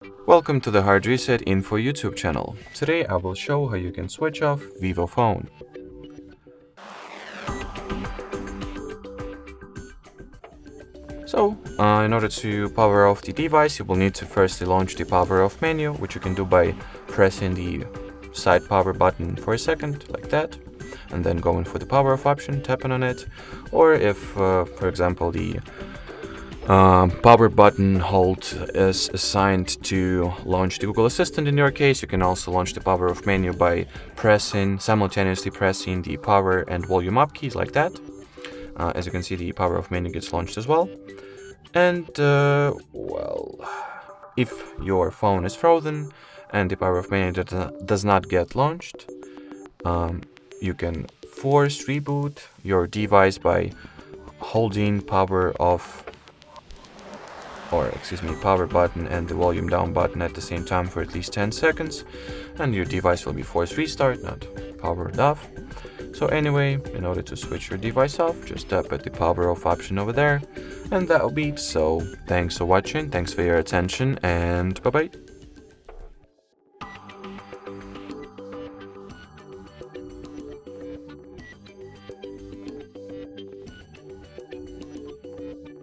Welcome to the HardReset.Info YouTube channel. Today I will show how you can switch off VIVO phone. In order to power off the device, you will need to firstly launch the power off menu, which you can do by pressing the side power button for a second, like that, and then going for the power off option, tapping on it. Or if, for example, the power button hold is assigned to launch the Google Assistant in your case, you can also launch the power off menu by simultaneously pressing the power and volume up keys, like that. As you can see, the power off menu gets launched as well. And if your phone is frozen and the power off menu does not get launched, you can force reboot your device by holding power button and the volume down button at the same time for at least 10 seconds, and your device will be forced restart, not powered off. So anyway, in order to switch your device off, just tap at the power off option over there, and that'll be it. So thanks for watching, thanks for your attention, and bye bye.